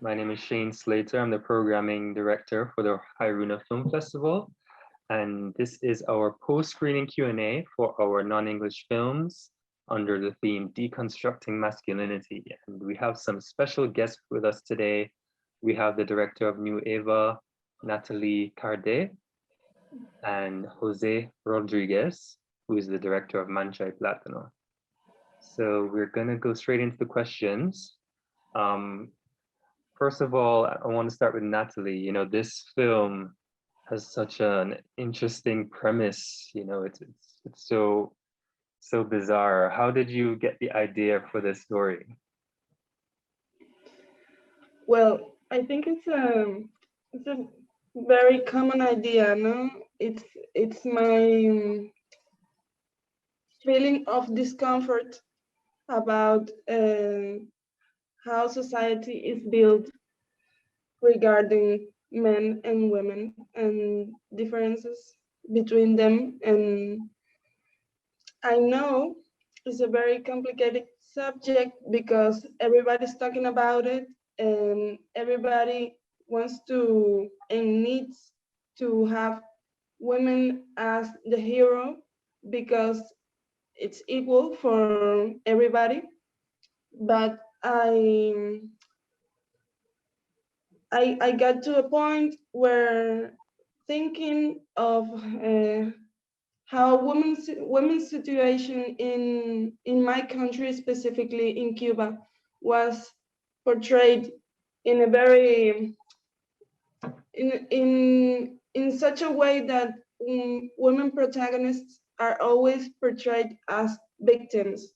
My name is Shane Slater. I'm the programming director for the Hairouna Film Festival. And this is our post-screening Q&A for our non-English films under the theme Deconstructing Masculinity. And we have some special guests with us today. We have the director of New Eva, Natalí Cardet, and José Rodríguez, who is the director of Mancha y Plátano. So we're gonna go straight into the questions. First of all, I want to start with Natalí. You know, this film has such an interesting premise. You know, it's so bizarre. How did you get the idea for this story? Well, I think it's a very common idea, no? It's my feeling of discomfort about how society is built regarding men and women and differences between them. And I know it's a very complicated subject because everybody's talking about it and everybody wants to and needs to have women as the hero because it's equal for everybody. But I got to a point where thinking of how women's situation in my country, specifically in Cuba, was portrayed in a very in such a way that women protagonists are always portrayed as victims.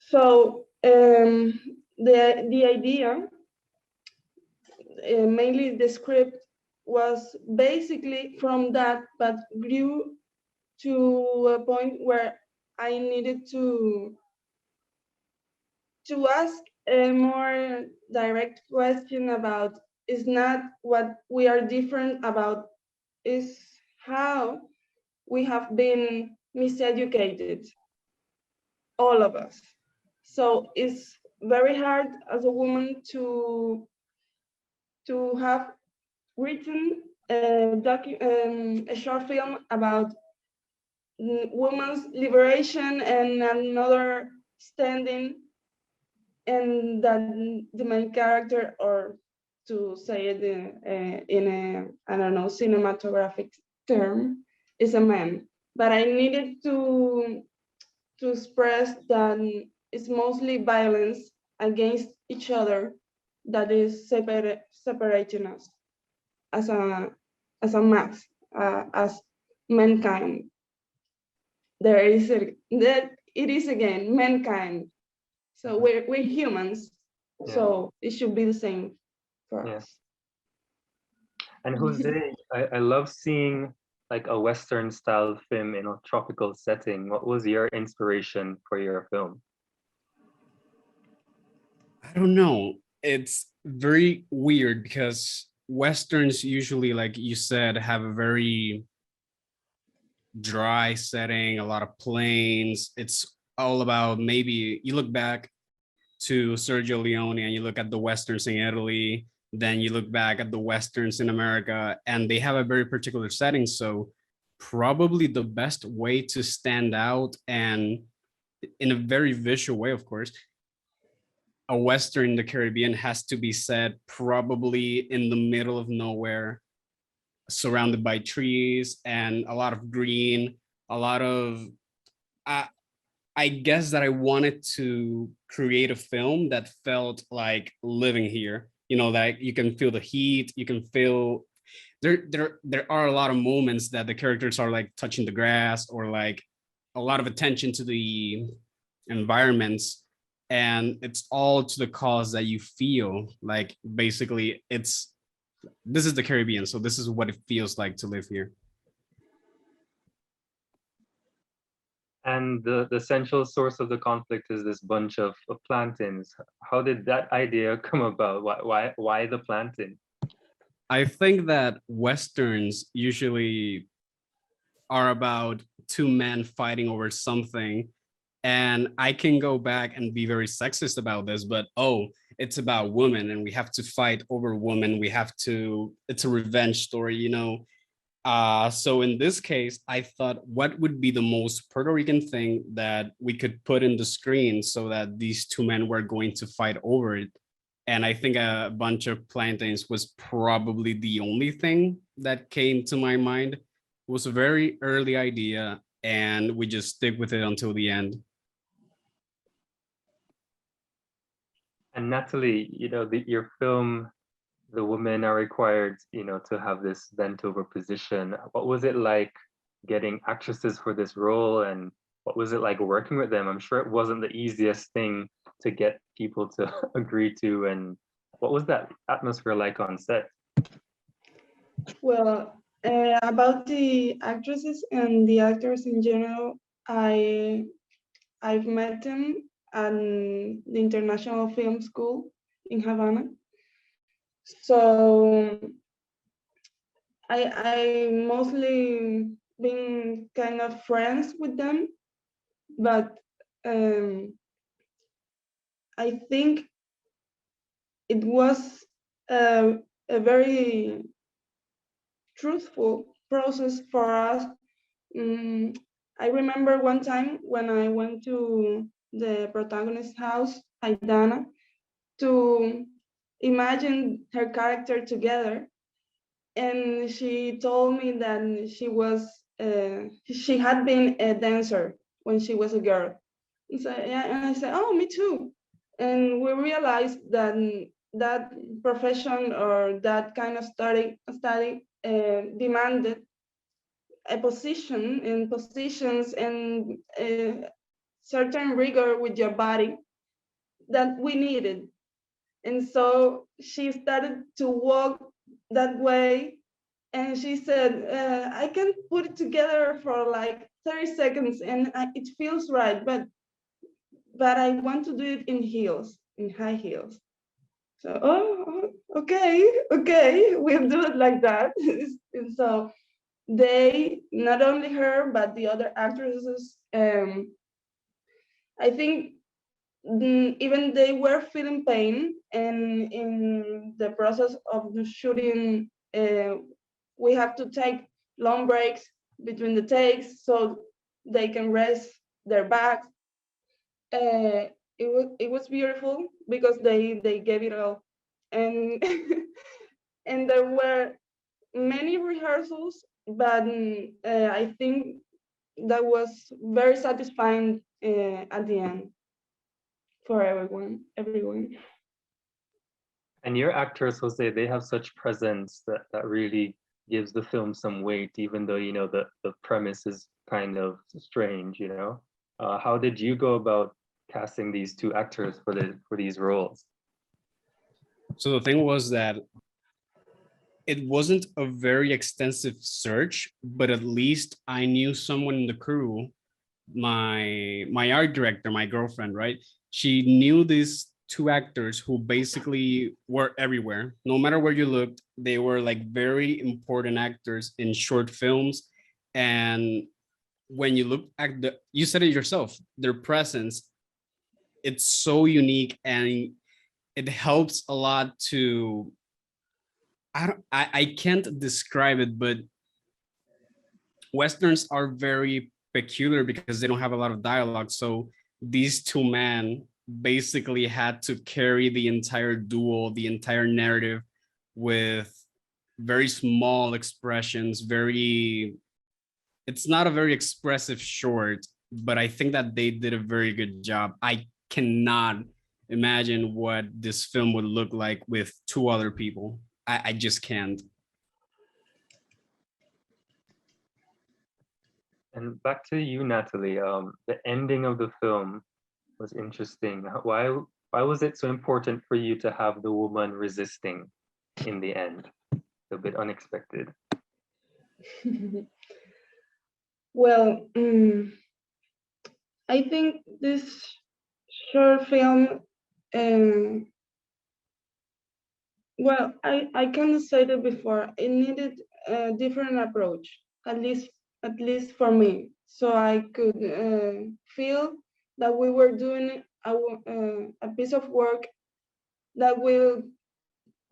So the idea, mainly the script, was basically from that, but grew to a point where I needed to ask a more direct question about is not what we are different about, is how we have been miseducated, all of us. So it's very hard as a woman to have written a short film about women's liberation and another standing, and that the main character, or to say it in a, I don't know, cinematographic term, is a man. But I needed to express that it's mostly violence against each other that is separating us as a mass, as mankind. That it is again mankind. So we're humans. Yeah. So it should be the same for us. And Jose, I love seeing like a Western style film in a tropical setting. What was your inspiration for your film? I don't know. It's very weird because Westerns usually, like you said, have a very dry setting, a lot of plains. It's all about, maybe you look back to Sergio Leone and you look at the Westerns in Italy, then you look back at the Westerns in America, and they have a very particular setting. So probably the best way to stand out, and in a very visual way, of course, a Western in the Caribbean has to be set probably in the middle of nowhere, surrounded by trees and a lot of green, a lot of, I guess that I wanted to create a film that felt like living here. You know, that you can feel the heat, you can feel, there are a lot of moments that the characters are like touching the grass, or like a lot of attention to the environments. And it's all to the cause that you feel like basically this is the Caribbean. So this is what it feels like to live here. And the central source of the conflict is this bunch of plantains. How did that idea come about? Why the plantain? I think that Westerns usually are about two men fighting over something. And I can go back and be very sexist about this, but it's about women and we have to fight over women. It's a revenge story, you know. So in this case, I thought, what would be the most Puerto Rican thing that we could put in the screen so that these two men were going to fight over it? And I think a bunch of plantains was probably the only thing that came to my mind. It was a very early idea, and we just stick with it until the end. And Natalie, you know, your film, the women are required, you know, to have this bent over position. What was it like getting actresses for this role, and what was it like working with them? I'm sure it wasn't the easiest thing to get people to agree to. And what was that atmosphere like on set? Well, about the actresses and the actors in general, I've met them at the International Film School in Havana. So I mostly been kind of friends with them, but I think it was a very truthful process for us. I remember one time when I went to the protagonist's house, Aidana, to imagine her character together, and she told me that she had been a dancer when she was a girl. And so, yeah, and I said, oh, me too. And we realized that that profession or that kind of study demanded a positions and certain rigor with your body that we needed. And so she started to walk that way, and she said, I can put it together for like 30 seconds and it feels right, but I want to do it in heels, in high heels. So, oh, okay, we'll do it like that. And so they, not only her, but the other actresses, I think even they were feeling pain, and in the process of the shooting, we have to take long breaks between the takes so they can rest their backs. It was beautiful because they gave it all, and and there were many rehearsals, but I think that was very satisfying at the end for everyone. And your actors, Jose, they have such presence that really gives the film some weight, even though, you know, the premise is kind of strange, you know. How did you go about casting these two actors for these roles? So the thing was that it wasn't a very extensive search, but at least I knew someone in the crew, my art director, my girlfriend, right? She knew these two actors who basically were everywhere. No matter where you looked, they were like very important actors in short films. And when you look at you said it yourself, their presence, it's so unique and it helps a lot to, I can't describe it, but Westerns are very peculiar because they don't have a lot of dialogue. So these two men basically had to carry the entire duel, the entire narrative with very small expressions, it's not a very expressive short, but I think that they did a very good job. I cannot imagine what this film would look like with two other people. I just can't. And back to you, Natalie. The ending of the film was interesting. Why was it so important for you to have the woman resisting in the end? A bit unexpected. Well, I think this short film, well, I kind of said it before, it needed a different approach, at least for me, so I could feel that we were doing a piece of work that will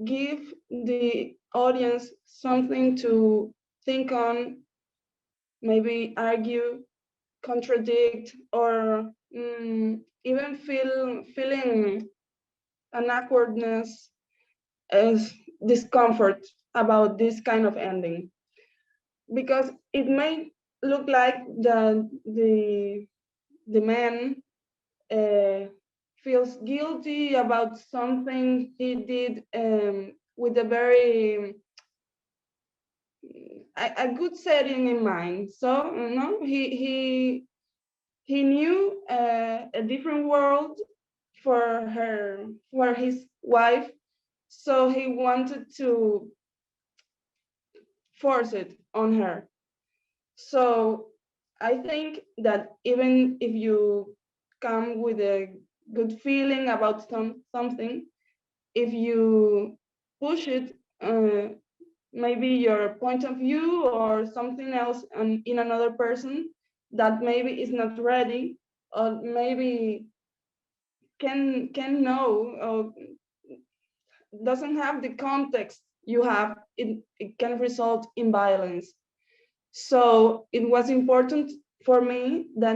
give the audience something to think on, maybe argue, contradict, or even feeling an awkwardness as discomfort about this kind of ending, because it may look like the man feels guilty about something he did with a very a good setting in mind. So he knew a different world for his wife, so he wanted to force it on her. So I think that even if you come with a good feeling about something, if you push it, maybe your point of view or something else in another person that maybe is not ready, or maybe can know or doesn't have the context you have, it can result in violence. So it was important for me that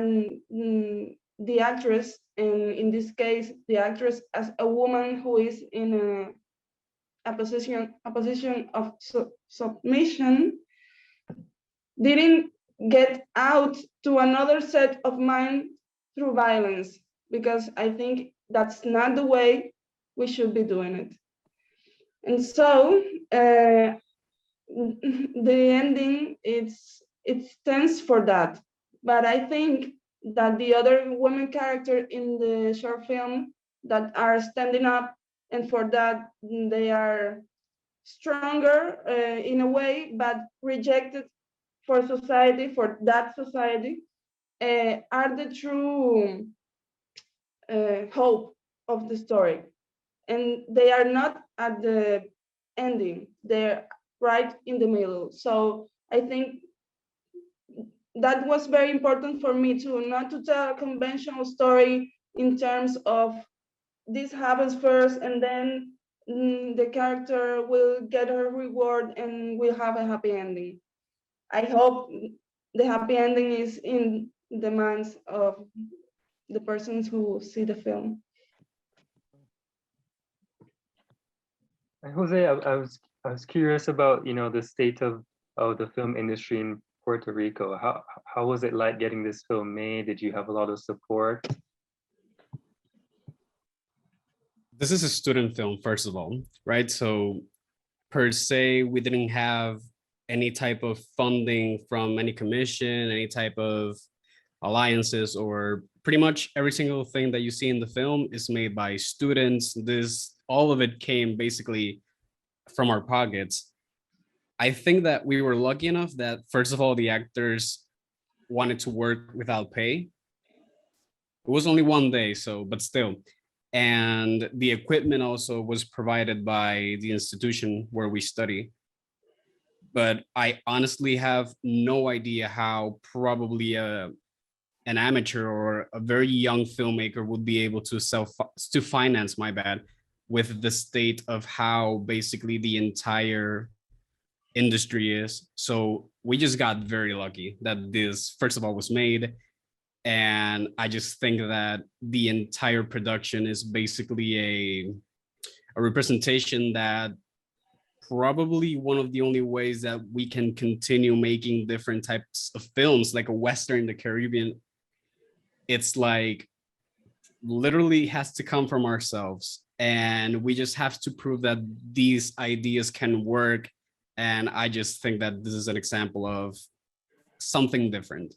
the actress, and in this case, the actress as a woman who is in a position of submission, didn't get out to another set of mind through violence, because I think that's not the way we should be doing it. And so the ending, it stands for that. But I think that the other women character in the short film that are standing up, and for that they are stronger in a way, but rejected for society, for that society, are the true hope of the story. And they are not at the ending, they're right in the middle. So I think that was very important for me too, not to tell a conventional story in terms of this happens first and then the character will get her reward and will have a happy ending. I hope the happy ending is in the minds of the persons who see the film. And Jose, I was curious about the state of the film industry in Puerto Rico. How was it like getting this film made? Did you have a lot of support? This is a student film, first of all, right? So per se, we didn't have any type of funding from any commission, any type of alliances, or pretty much every single thing that you see in the film is made by students. All of it came basically from our pockets. I think that we were lucky enough that, first of all, the actors wanted to work without pay. It was only one day, but still. And the equipment also was provided by the institution where we study. But I honestly have no idea how probably an amateur or a very young filmmaker would be able to finance, with the state of how basically the entire industry is. So we just got very lucky that this, first of all, was made. And I just think that the entire production is basically a representation that probably one of the only ways that we can continue making different types of films, like a Western in the Caribbean. It's like literally has to come from ourselves. And we just have to prove that these ideas can work. And I just think that this is an example of something different.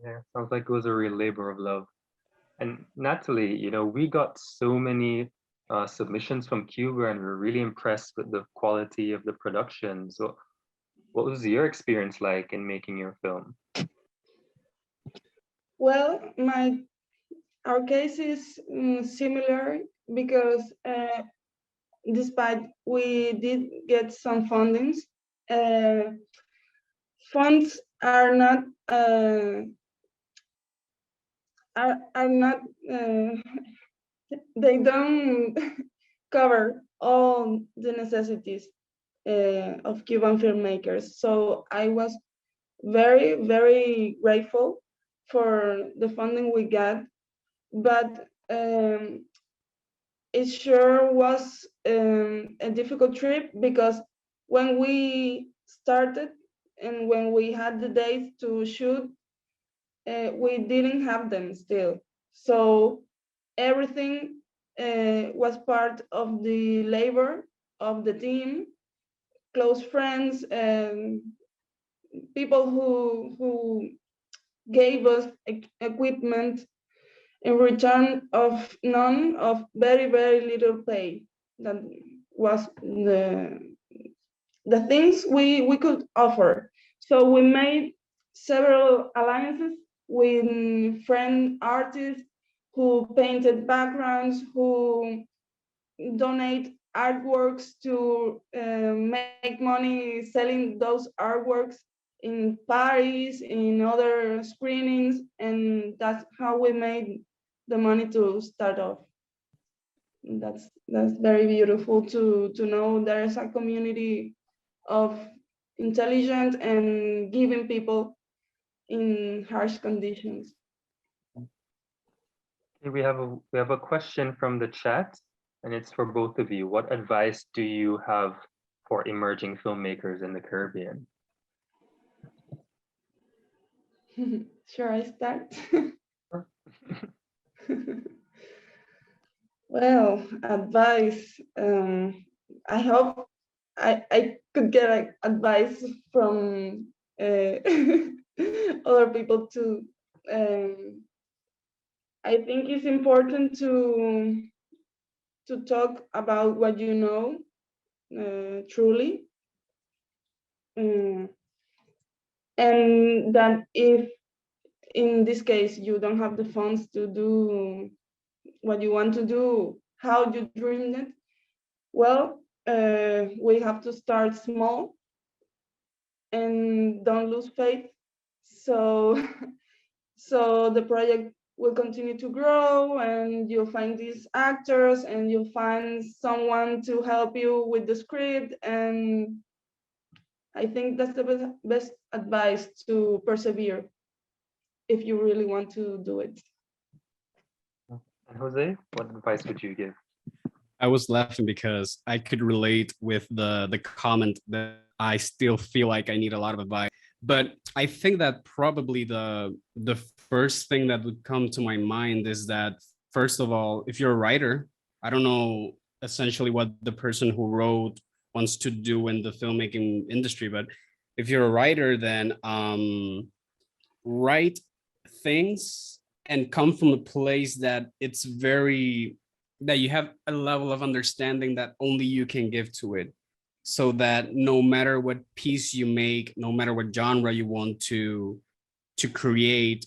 Yeah, sounds like it was a real labor of love. And Natalí, we got so many submissions from Cuba, and we're really impressed with the quality of the production. So what was your experience like in making your film? Well, our case is similar, because despite we did get some fundings, funds are not they don't cover all the necessities of Cuban filmmakers. So I was very, very grateful for the funding we got, but it sure was a difficult trip because when we started and when we had the dates to shoot, we didn't have them still. So everything was part of the labor of the team, close friends, and people who gave us equipment in return of none of very, very little pay. That was the things we could offer. So we made several alliances with friend artists who painted backgrounds, who donate artworks to make money selling those artworks in Paris, in other screenings, and that's how we made the money to start off. That's very beautiful to know there's a community of intelligent and giving people in harsh conditions. Okay, we have a question from the chat, and it's for both of you. What advice do you have for emerging filmmakers in the Caribbean? Sure, I start? Well, advice. I hope I could get like, advice from other people too. I think it's important to talk about what you know truly, and that if in this case you don't have the funds to do what you want to do, how you dreamed it, well, we have to start small and don't lose faith. So, so the project will continue to grow, and you'll find these actors, and you'll find someone to help you with the script. And I think that's the best advice, to persevere if you really want to do it. And Jose, what advice would you give? I was laughing because I could relate with the comment that I still feel like I need a lot of advice. But I think that probably the first thing that would come to my mind is that, first of all, if you're a writer, I don't know essentially what the person who wrote wants to do in the filmmaking industry, but if you're a writer, then write things and come from a place that it's very, that you have a level of understanding that only you can give to it, so that no matter what piece you make, no matter what genre you want to create,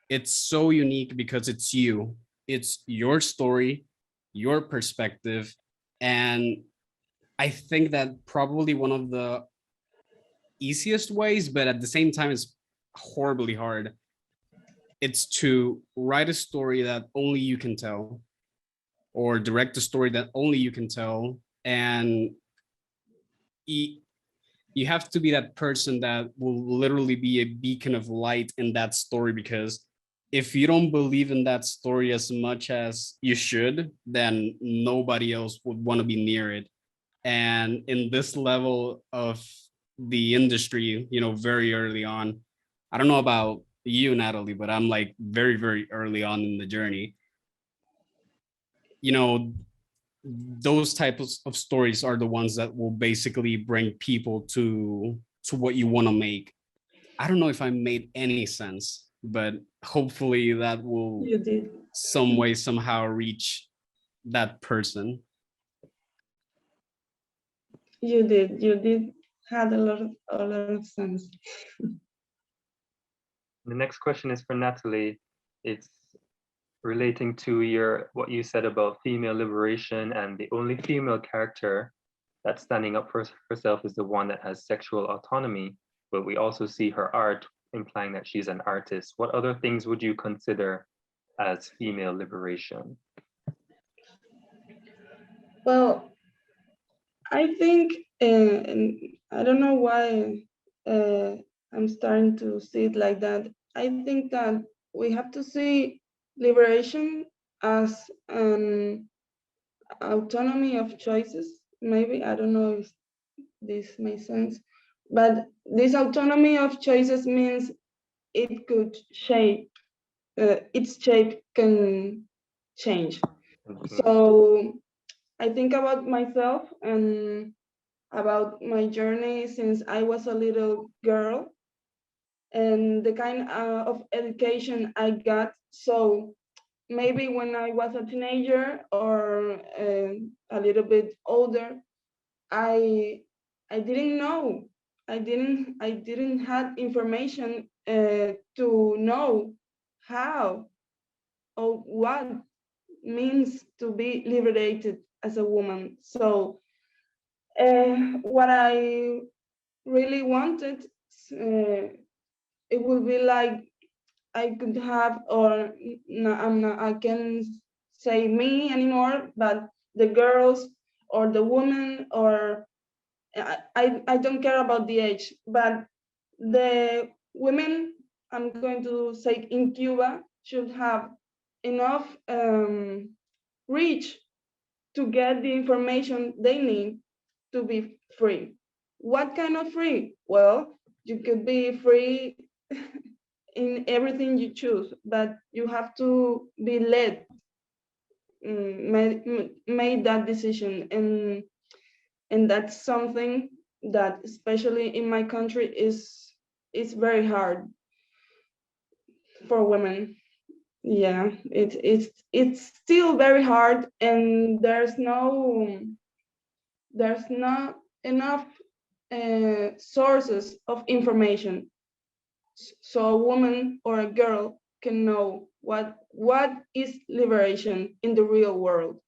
it's so unique because it's you, it's your story, your perspective. And I think that probably one of the easiest ways, but at the same time it's horribly hard, it's to write a story that only you can tell, or direct a story that only you can tell. And you have to be that person that will literally be a beacon of light in that story, because if you don't believe in that story as much as you should, then nobody else would want to be near it. And in this level of the industry, you know, very early on, I don't know about you, Natalie, but I'm like very, very early on in the journey. You know, those types of stories are the ones that will basically bring people to what you want to make. I don't know if I made any sense, but hopefully that will You did. some way somehow reach that person. You did. You did. Had a lot of sense. The next question is for Natalie. It's relating to what you said about female liberation, and the only female character that's standing up for herself is the one that has sexual autonomy, but we also see her art implying that she's an artist. What other things would you consider as female liberation? Well, I think, and I don't know why uh, I'm starting to see it like that. I think that we have to see liberation as an autonomy of choices. Maybe, I don't know if this makes sense, but this autonomy of choices means it could shape, its shape can change. Mhm. So I think about myself and about my journey since I was a little girl and the kind of education I got. So maybe when I was a teenager or a little bit older, I I didn't know. I didn't have information to know how or what means to be liberated as a woman. So what I really wanted, it would be like I could have, or no, I can't say me anymore, but the girls or the women, or I don't care about the age, but the women, I'm going to say in Cuba, should have enough reach to get the information they need to be free. What kind of free? Well, you could be free in everything you choose, but you have to be led, made that decision, and that's something that, especially in my country, is very hard for women. Yeah, it's still very hard, and there's not enough sources of information so a woman or a girl can know what is liberation in the real world.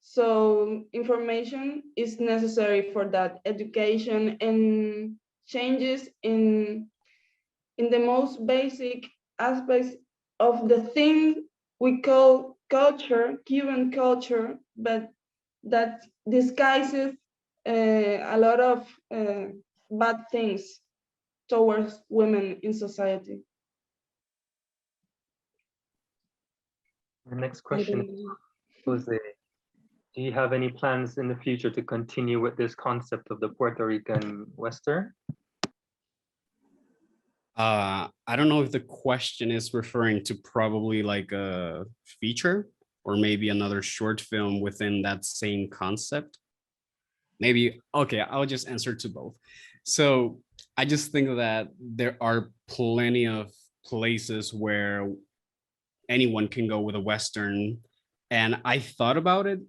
So information is necessary for that education and changes in the most basic aspects of the thing we call culture, Cuban culture, but that disguises a lot of bad things towards women in society. The next I question, don't know. Jose, do you have any plans in the future to continue with this concept of the Puerto Rican Western? I don't know if the question is referring to probably like a feature or maybe another short film within that same concept. Maybe, okay, I'll just answer to both. So I just think that there are plenty of places where anyone can go with a Western. And I thought about it,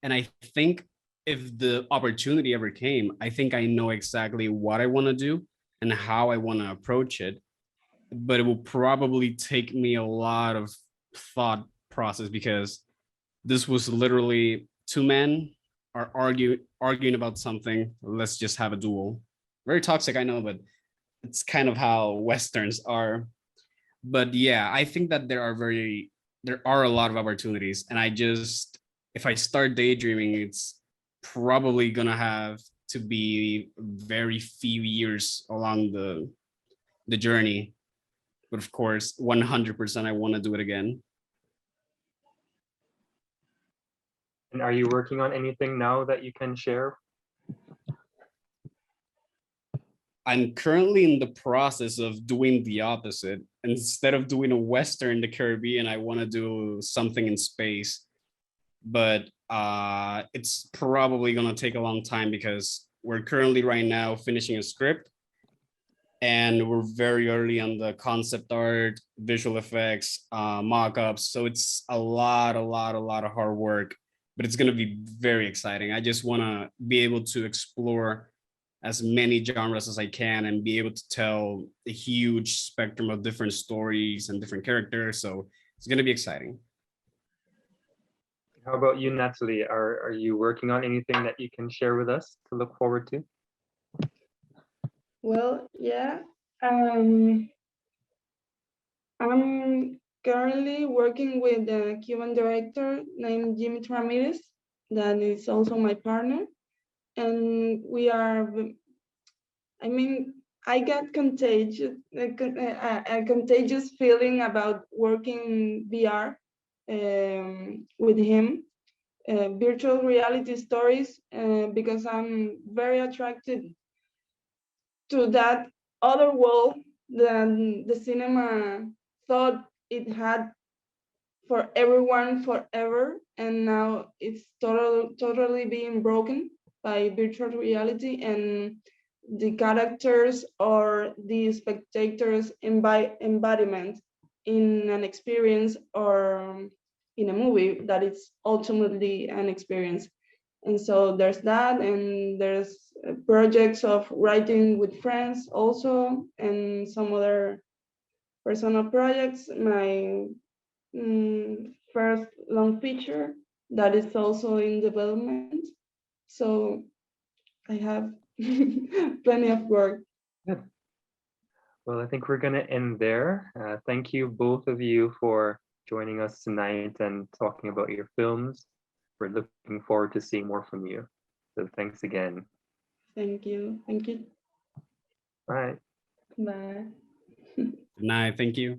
and I think if the opportunity ever came, I think I know exactly what I want to do and how I want to approach it. But it will probably take me a lot of thought process because this was literally two men are arguing about something. Let's just have a duel. Very toxic, I know, but it's kind of how Westerns are. But yeah, I think that there are a lot of opportunities, and I just, if I start daydreaming, it's probably gonna have to be very few years along the journey. But of course, 100% I want to do it again. And are you working on anything now that you can share? I'm currently in the process of doing the opposite. Instead of doing a Western in the Caribbean, I want to do something in space. But it's probably going to take a long time because we're currently right now finishing a script and we're very early on the concept art, visual effects, mock-ups. So it's a lot of hard work, but it's going to be very exciting. I just want to be able to explore as many genres as I can and be able to tell a huge spectrum of different stories and different characters. So it's going to be exciting. How about you, Natalie? Are you working on anything that you can share with us to look forward to? Well, yeah. I'm currently working with a Cuban director named Jimmy Ramirez. that is also my partner. And we are, I mean, I got contagious, a contagious feeling about working VR with him, virtual reality stories, because I'm very attracted to that other world than the cinema thought it had for everyone forever, and now it's totally being broken by virtual reality, and the characters or the spectators embodiment in an experience or in a movie that it's ultimately an experience. And so there's that, and there's projects of writing with friends also, and some other personal projects. My first long feature that is also in development. So I have plenty of work. Good. Well, I think we're going to end there. Thank you, both of you, for joining us tonight and talking about your films. We're looking forward to seeing more from you. So thanks again. Thank you. Thank you. Bye. Bye. Good night. Thank you.